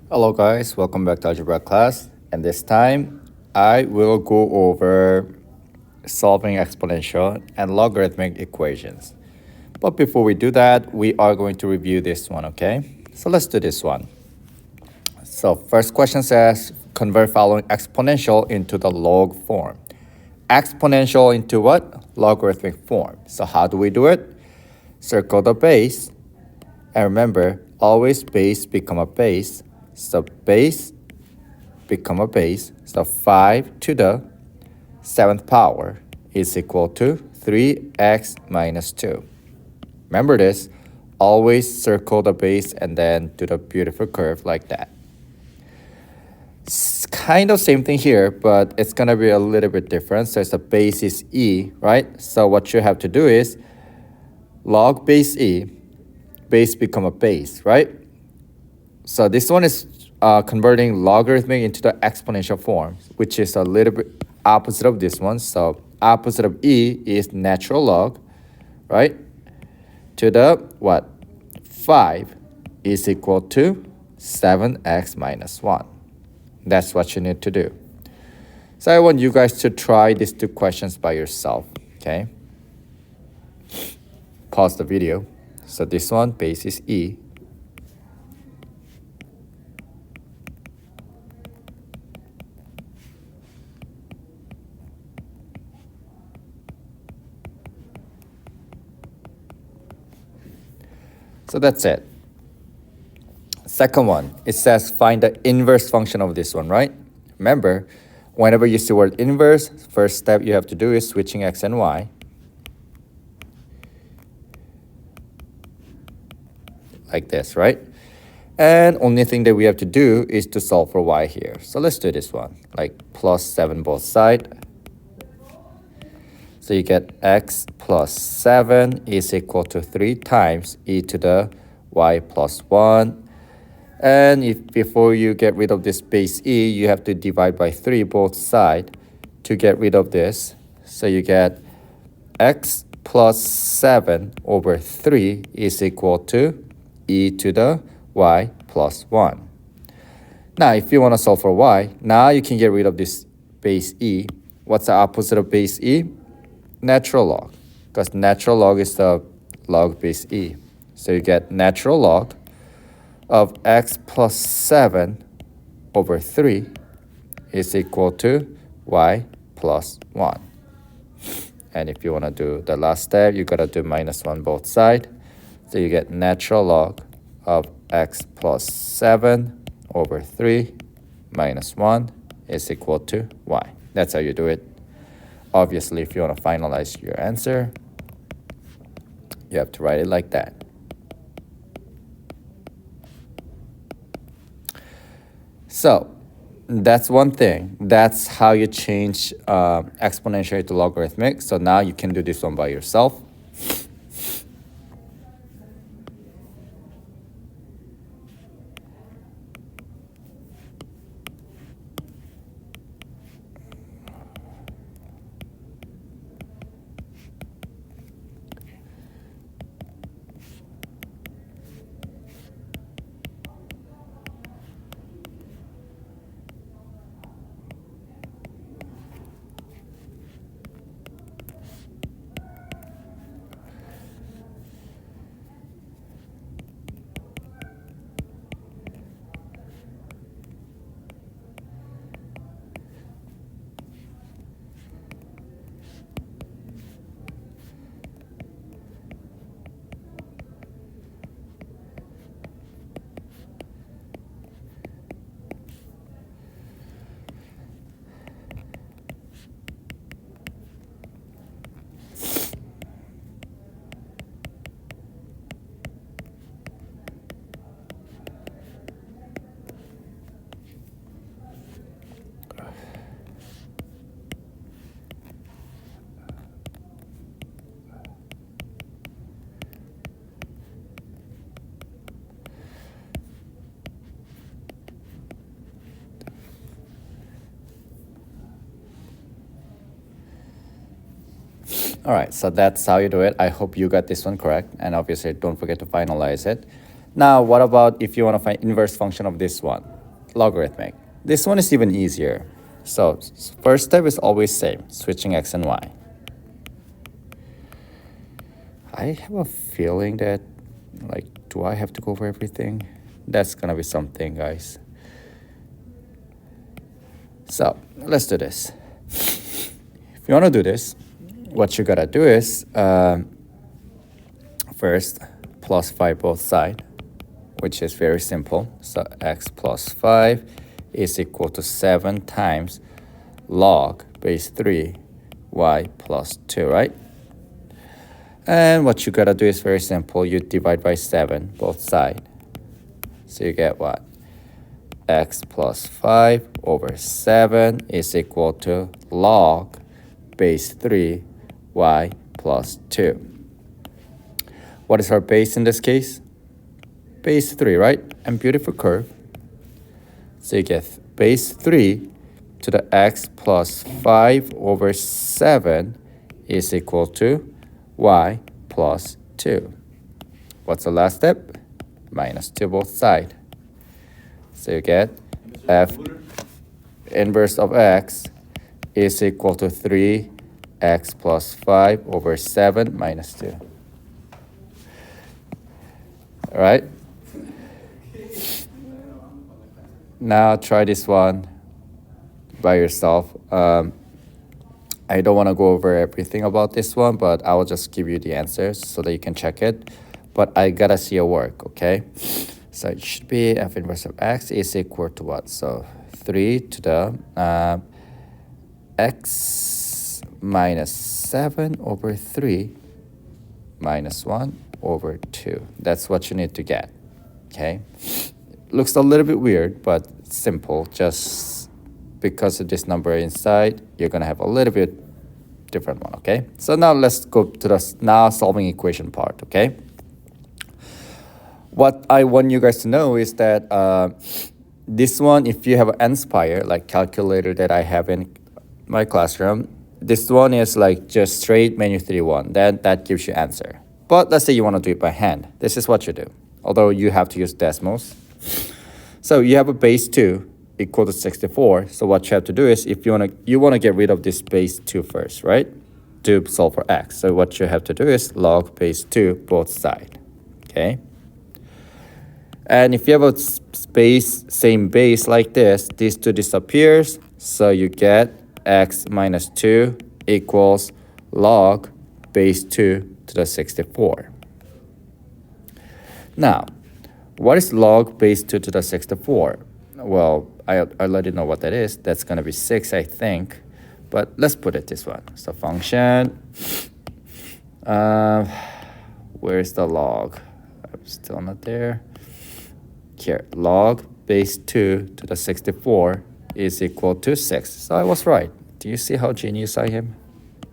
Hello guys, welcome back to algebra class. And this time I will go over solving exponential and logarithmic equations. But before we do that, we are going to review this one, okay? So let's do this one. So first question says convert following exponential into the log form. Exponential into what? Logarithmic form. So how do we do it? Circle the base. And remember, always base become a base. So base become a base. So 5 to the 7th power is equal to 3x minus 2. Remember this, always circle the base and then do the beautiful curve like that. It's kind of same thing here, but it's going to be a little bit different. So the base is e, right? So what you have to do is log base e, base become a base, right? So this one is converting logarithmic into the exponential form, which is a little bit opposite of this one. So opposite of e is natural log, right? To the what? 5 is equal to 7x minus 1. That's what you need to do. So I want you guys to try these two questions by yourself, okay? Pause the video. So this one, base is e. So that's it. Second one, it says find the inverse function of this one, right? Remember, whenever you see word inverse, first step you have to do is switching x and y. Like this, right? And only thing that we have to do is to solve for y here. So let's do this one, like plus 7 both sides. So you get x plus 7 is equal to 3 times e to the y plus 1. And if before you get rid of this base e, you have to divide by 3 both sides to get rid of this. So you get x plus 7 over 3 is equal to e to the y plus 1. Now, if you want to solve for y, now you can get rid of this base e. What's the opposite of base e? Natural log, because natural log is the log base e. So you get natural log of x plus 7 over 3 is equal to y plus 1. And if you want to do the last step, you got to do minus 1 both sides. So you get natural log of x plus 7 over 3 minus 1 is equal to y. That's how you do it. Obviously, if you want to finalize your answer, you have to write it like that. So that's one thing. That's how you change exponential to logarithmic. So now you can do this one by yourself. All right, so that's how you do it. I hope you got this one correct. And obviously, don't forget to finalize it. Now, what about if you want to find inverse function of this one? logarithmic. This one is even easier. So first step is always same, switching x and y. I have a feeling that, like, do I have to go over everything? That's gonna be something, guys. So let's do this. If you wanna do this, what you gotta do is first plus 5 both sides, which is very simple. So x plus 5 is equal to 7 times log base 3 y plus 2, right? And what you gotta do is very simple. You divide by 7 both sides. So you get what? X plus 5 over 7 is equal to log base 3 y plus 2. What is our base in this case? Base 3, right? And beautiful curve. So you get base 3 to the x plus 5 over 7 is equal to y plus 2. What's the last step? Minus 2 both sides. So you get f inverse of x is equal to 3x plus 5 over 7 minus 2. All right? Now try this one by yourself. I don't want to go over everything about this one, but I will just give you the answers so that you can check it. But I gotta see it work, okay? So it should be f inverse of x is equal to what? So 3 to the x minus 7 over 3 minus 1 over 2. That's what you need to get, okay? Looks a little bit weird, but simple. Just because of this number inside, you're gonna have a little bit different one, okay? So now let's go to the now solving equation part, okay? What I want you guys to know is that this one, if you have an Nspire, like calculator that I have in my classroom, this one is like just straight menu 3-1, then that gives you answer. But let's say you want to do it by hand. This is what you do, although you have to use decimals. So you have a base 2 equal to 64. So what you have to do is, if you want to get rid of this base 2 first, right? To solve for x. So what you have to do is log base 2 both sides, okay? And if you have a same base like this, these two disappears. So you get x minus 2 equals log base 2 to the 64. Now, what is log base 2 to the 64? Well, I already know what that is. That's going to be 6, I think. But let's put it this one. So function, where's the log? I'm still not there. Here, log base 2 to the 64 is equal to 6. So I was right. Do you see how genius I am?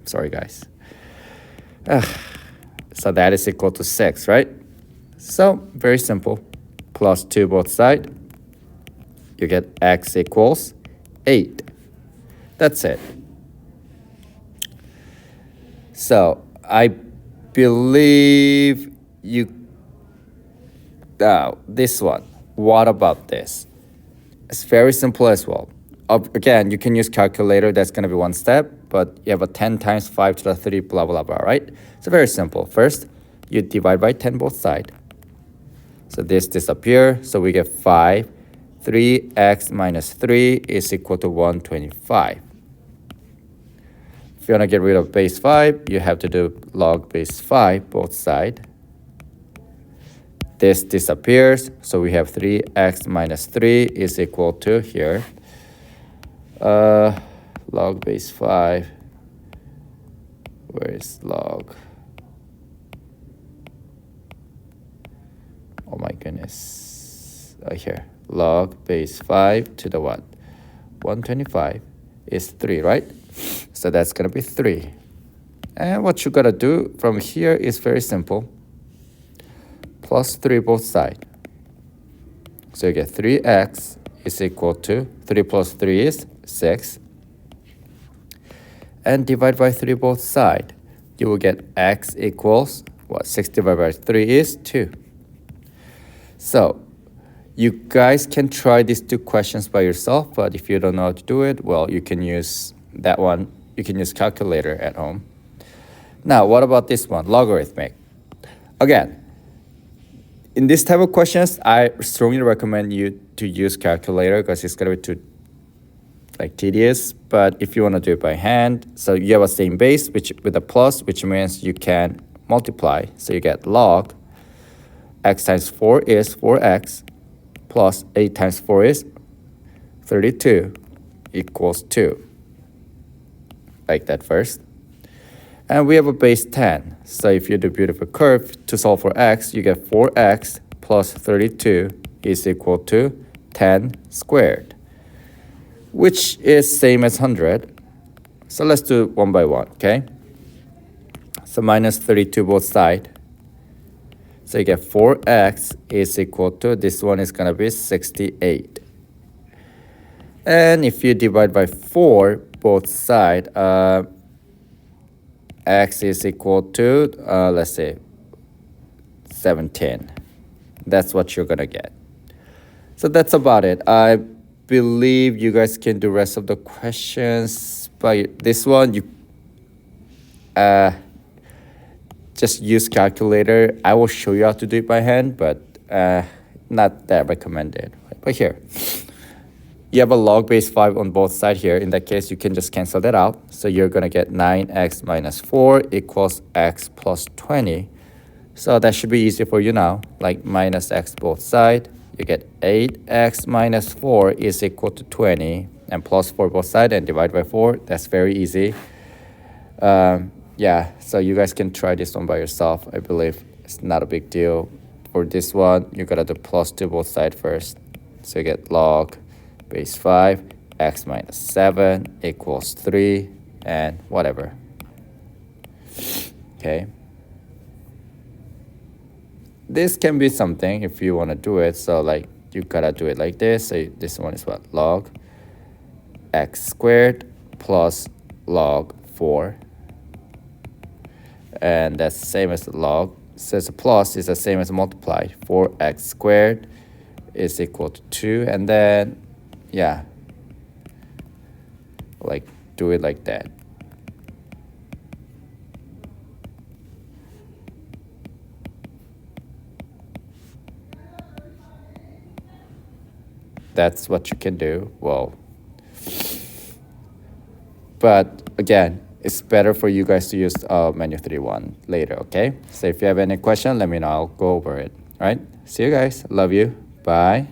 Sorry, guys. So that is equal to 6, right? So very simple. Plus 2 both sides. You get x equals 8. That's it. So I believe you... Now, this one. What about this? It's very simple as well. Again, you can use calculator. That's going to be one step. But you have a 10 times 5 to the 3, blah, blah, blah, right? It's very simple. First, you divide by 10 both sides. So this disappears. So we get 5. 3x minus 3 is equal to 125. If you want to get rid of base 5, you have to do log base 5 both sides. This disappears, so we have 3x minus 3 is equal to here. Log base 5. Where is log? Oh my goodness. Here. Log base 5 to the what? 125 is 3, right? So that's going to be 3. And what you got to do from here is very simple. Plus 3 both sides. So you get 3x is equal to 3 plus 3 is 6. And divide by 3 both sides. You will get x equals what? 6 divided by 3 is 2. So You guys can try these two questions by yourself, but if you don't know how to do it, well, you can use that one. You can use calculator at home. Now, what about this one, logarithmic? Again, in this type of questions, I strongly recommend you to use calculator because it's gonna be too tedious. But if you want to do it by hand, so you have a same base which with a plus, which means you can multiply. So you get log x times 4 is 4x plus 8 times 4 is 32 equals 2. Like that first. And we have a base 10. So if you do beautiful curve to solve for x, you get 4x plus 32 is equal to 10 squared, which is same as 100. So let's do one by one, okay? So minus 32 both sides. So you get 4x is equal to, this one is going to be 68. And if you divide by 4 both sides, x is equal to, let's say, 17. That's what you're going to get. So that's about it. I believe you guys can do rest of the questions. But this one, you just use calculator. I will show you how to do it by hand, but not that recommended. But here, you have a log base 5 on both sides here. In that case, you can just cancel that out. So you're going to get 9x minus 4 equals x plus 20. So that should be easy for you now, like minus x both sides. You get 8x minus 4 is equal to 20, and plus 4 both sides and divide by 4. That's very easy. Yeah, so you guys can try this one by yourself. I believe it's not a big deal. For this one, you gotta do plus 2 both sides first. So you get log base 5, x minus 7 equals 3, and whatever. Okay. This can be something if you want to do it. So like you gotta do it like this. So this one is what? Log x squared plus log 4. And that's the same as log. Says plus is the same as multiply. 4x squared is equal to 2. And then, yeah, like do it like that. That's what you can do. Well, but again, it's better for you guys to use menu 3.1 later, okay? So if you have any question, let me know. I'll go over it. All right? See you guys. Love you. Bye.